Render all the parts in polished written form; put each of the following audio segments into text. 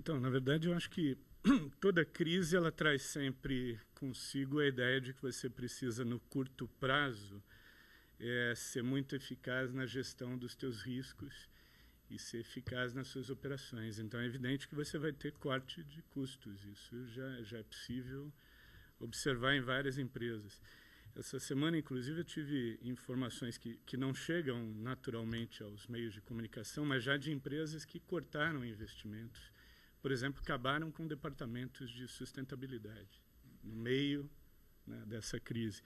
Então, na verdade, eu acho que toda crise ela traz sempre consigo a ideia de que você precisa, no curto prazo, ser muito eficaz na gestão dos teus riscos e ser eficaz nas suas operações. Então, é evidente que você vai ter corte de custos. Isso já é possível observar em várias empresas. Essa semana, inclusive, eu tive informações que não chegam naturalmente aos meios de comunicação, mas já de empresas que cortaram investimentos. Por exemplo, acabaram com departamentos de sustentabilidade no meio, né, dessa crise.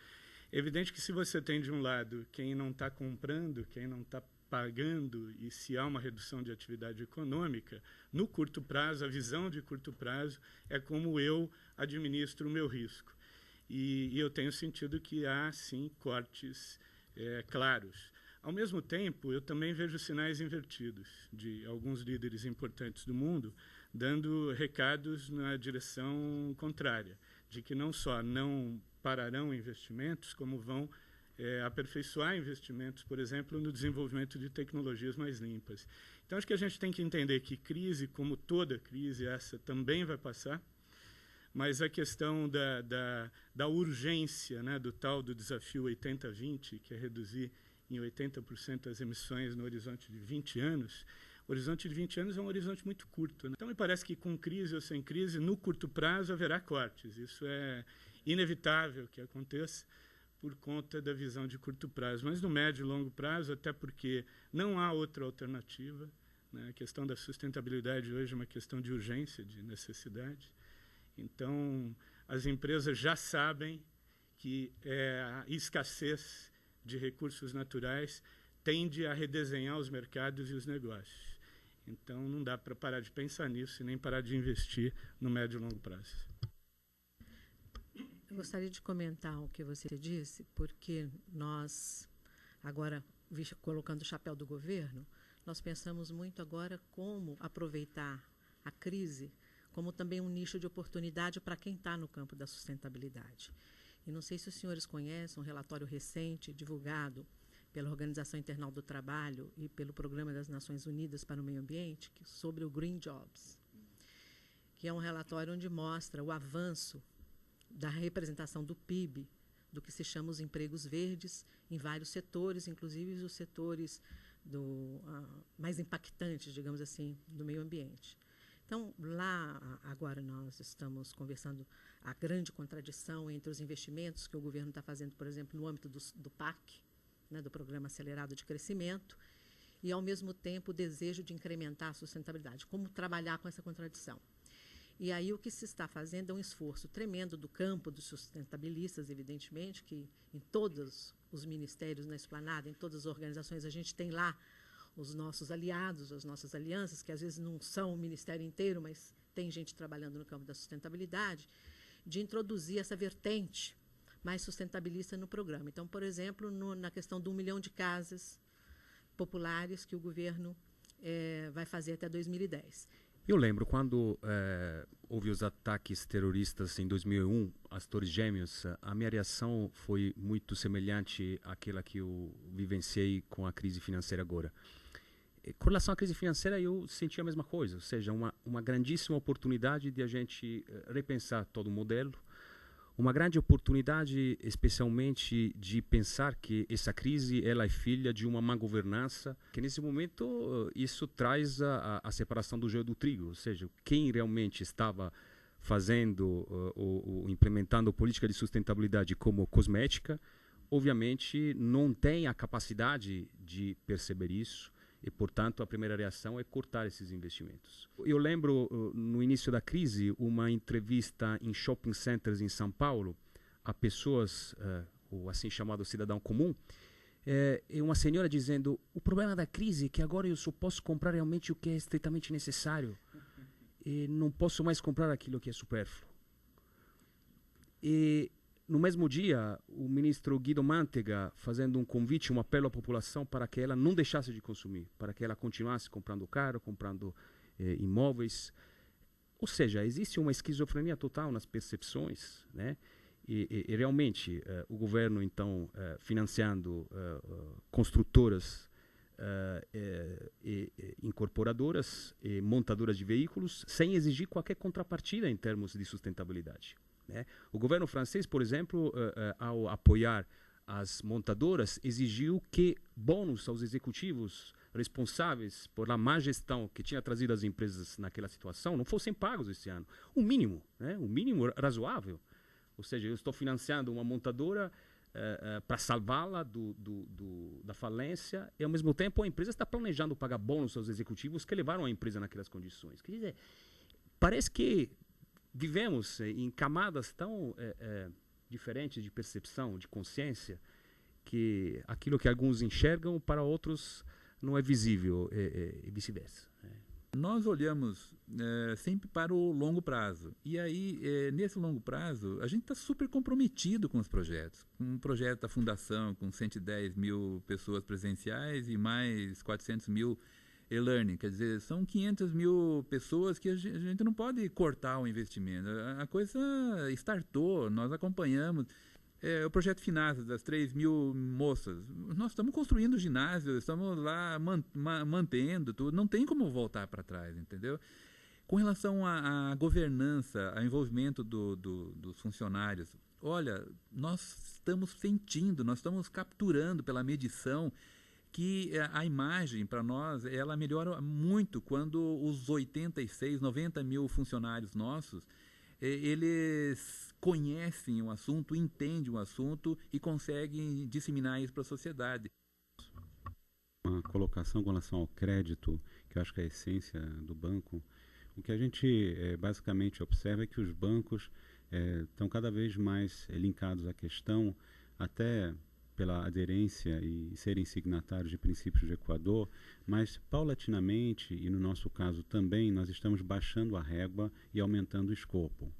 É evidente que se você tem, de um lado, quem não está comprando, quem não está pagando, e se há uma redução de atividade econômica, no curto prazo, a visão de curto prazo é como eu administro o meu risco. E eu tenho sentido que há, sim, cortes claros. Ao mesmo tempo, eu também vejo sinais invertidos de alguns líderes importantes do mundo dando recados na direção contrária, de que não só não pararão investimentos, como vão aperfeiçoar investimentos, por exemplo, no desenvolvimento de tecnologias mais limpas. Então, acho que a gente tem que entender que crise, como toda crise, essa também vai passar, mas a questão da urgência, né, do desafio 80-20, que é reduzir em 80% as emissões no horizonte de 20 anos, o horizonte de 20 anos é um horizonte muito curto, né? Então, me parece que com crise ou sem crise, no curto prazo haverá cortes. Isso é inevitável que aconteça por conta da visão de curto prazo. Mas no médio e longo prazo, até porque não há outra alternativa, né? A questão da sustentabilidade hoje é uma questão de urgência, de necessidade. Então, as empresas já sabem que a escassez de recursos naturais tende a redesenhar os mercados e os negócios. Então, não dá para parar de pensar nisso e nem parar de investir no médio e longo prazo. Eu gostaria de comentar o que você disse, porque nós, agora, colocando o chapéu do governo, nós pensamos muito agora como aproveitar a crise como também um nicho de oportunidade para quem está no campo da sustentabilidade. E não sei se os senhores conhecem um relatório recente divulgado pela Organização Internacional do Trabalho e pelo Programa das Nações Unidas para o Meio Ambiente, sobre o Green Jobs, que é um relatório onde mostra o avanço da representação do PIB, do que se chama os empregos verdes, em vários setores, inclusive os setores mais impactantes, digamos assim, do meio ambiente. Então, lá, agora, nós estamos conversando a grande contradição entre os investimentos que o governo está fazendo, por exemplo, no âmbito do PAC, né, do Programa Acelerado de Crescimento, e, ao mesmo tempo, o desejo de incrementar a sustentabilidade. Como trabalhar com essa contradição? E aí o que se está fazendo é um esforço tremendo do campo dos sustentabilistas, evidentemente, que em todos os ministérios, na Esplanada, em todas as organizações, a gente tem lá os nossos aliados, as nossas alianças, que às vezes não são o ministério inteiro, mas tem gente trabalhando no campo da sustentabilidade, de introduzir essa vertente mais sustentabilista no programa. Então, por exemplo, na questão de 1 milhão de casas populares que o governo vai fazer até 2010. Eu lembro quando houve os ataques terroristas em 2001, as Torres Gêmeas, a minha reação foi muito semelhante àquela que eu vivenciei com a crise financeira agora. Com relação à crise financeira, eu senti a mesma coisa, ou seja, uma grandíssima oportunidade de a gente repensar todo o modelo, uma grande oportunidade, especialmente, de pensar que essa crise ela é filha de uma má governança, que nesse momento isso traz a separação do joio do trigo, ou seja, quem realmente estava fazendo ou implementando política de sustentabilidade como cosmética, obviamente não tem a capacidade de perceber isso. E, portanto, a primeira reação é cortar esses investimentos. Eu lembro, no início da crise, uma entrevista em shopping centers em São Paulo a pessoas, o assim chamado cidadão comum, e uma senhora dizendo: o problema da crise é que agora eu só posso comprar realmente o que é estritamente necessário e não posso mais comprar aquilo que é supérfluo. E no mesmo dia, o ministro Guido Mantega fazendo um convite, um apelo à população para que ela não deixasse de consumir, para que ela continuasse comprando caro, comprando imóveis. Ou seja, existe uma esquizofrenia total nas percepções, né? E realmente o governo, então, financiando construtoras em incorporadoras e montadoras de veículos sem exigir qualquer contrapartida em termos de sustentabilidade, né? O governo francês, por exemplo, ao apoiar as montadoras, exigiu que bônus aos executivos responsáveis por a má gestão que tinha trazido as empresas naquela situação não fossem pagos esse ano. O mínimo, né? O mínimo razoável. Ou seja, eu estou financiando uma montadora para salvá-la da falência e, ao mesmo tempo, a empresa está planejando pagar bônus aos executivos que levaram a empresa naquelas condições. Quer dizer, parece que vivemos em camadas tão diferentes de percepção, de consciência, que aquilo que alguns enxergam para outros não é visível e vice-versa. Nós olhamos sempre para o longo prazo. E aí, nesse longo prazo, a gente está super comprometido com os projetos. Um projeto da Fundação com 110 mil pessoas presenciais e mais 400 mil e-learning. Quer dizer, são 500 mil pessoas que a gente não pode cortar o investimento. A coisa startou, nós acompanhamos. O projeto Finasa, das 3 mil moças. Nós estamos construindo ginásio, estamos lá mantendo tudo. Não tem como voltar para trás, entendeu? Com relação à governança, ao envolvimento dos funcionários, olha, nós estamos sentindo, nós estamos capturando pela medição que a imagem, para nós, ela melhora muito quando os 86, 90 mil funcionários nossos, eles conhecem o assunto, entendem o assunto e conseguem disseminar isso para a sociedade. Uma colocação com relação ao crédito, que eu acho que é a essência do banco. O que a gente basicamente observa é que os bancos estão cada vez mais linkados à questão, até pela aderência e serem signatários de princípios do Equador, mas paulatinamente, e no nosso caso também, nós estamos baixando a régua e aumentando o escopo.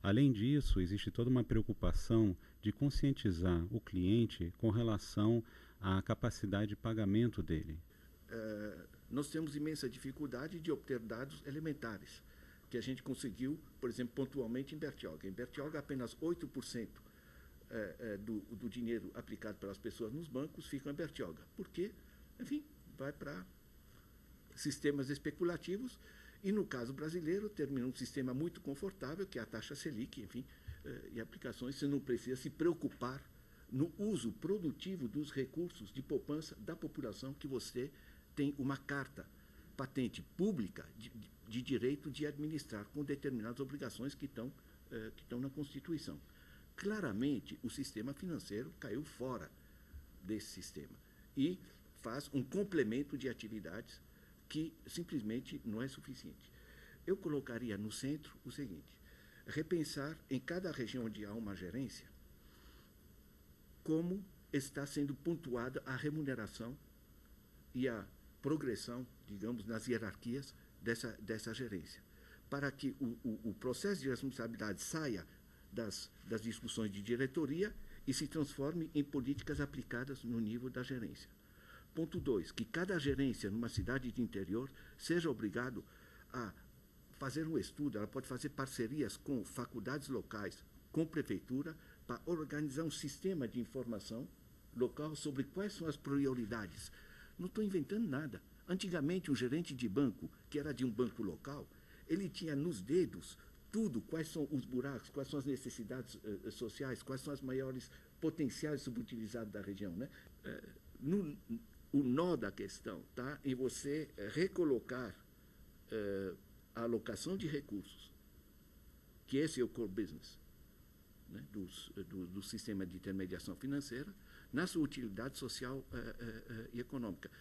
Além disso, existe toda uma preocupação de conscientizar o cliente com relação à capacidade de pagamento dele. Nós temos imensa dificuldade de obter dados elementares, que a gente conseguiu, por exemplo, pontualmente em Bertioga. Em Bertioga, apenas 8% do dinheiro aplicado pelas pessoas nos bancos fica em Bertioga. Porque, enfim, vai para sistemas especulativos e, no caso brasileiro, termina um sistema muito confortável, que é a taxa Selic, enfim, e aplicações. Você não precisa se preocupar no uso produtivo dos recursos de poupança da população, que você tem uma carta patente pública de direito de administrar com determinadas obrigações que estão na Constituição. Claramente, o sistema financeiro caiu fora desse sistema e faz um complemento de atividades que simplesmente não é suficiente. Eu colocaria no centro o seguinte: repensar em cada região onde há uma gerência como está sendo pontuada a remuneração e a progressão, digamos, nas hierarquias dessa gerência, para que o processo de responsabilidade saia das discussões de diretoria e se transforme em políticas aplicadas no nível da gerência. Ponto 2, que cada gerência numa cidade de interior seja obrigado a fazer um estudo, ela pode fazer parcerias com faculdades locais, com prefeitura, para organizar um sistema de informação local sobre quais são as prioridades. Não estou inventando nada. Antigamente, um gerente de banco, que era de um banco local, ele tinha nos dedos tudo, quais são os buracos, quais são as necessidades sociais, quais são as maiores potenciais subutilizados da região, né? O nó da questão está em você recolocar a alocação de recursos, que esse é o core business, né, do sistema de intermediação financeira, na sua utilidade social e econômica.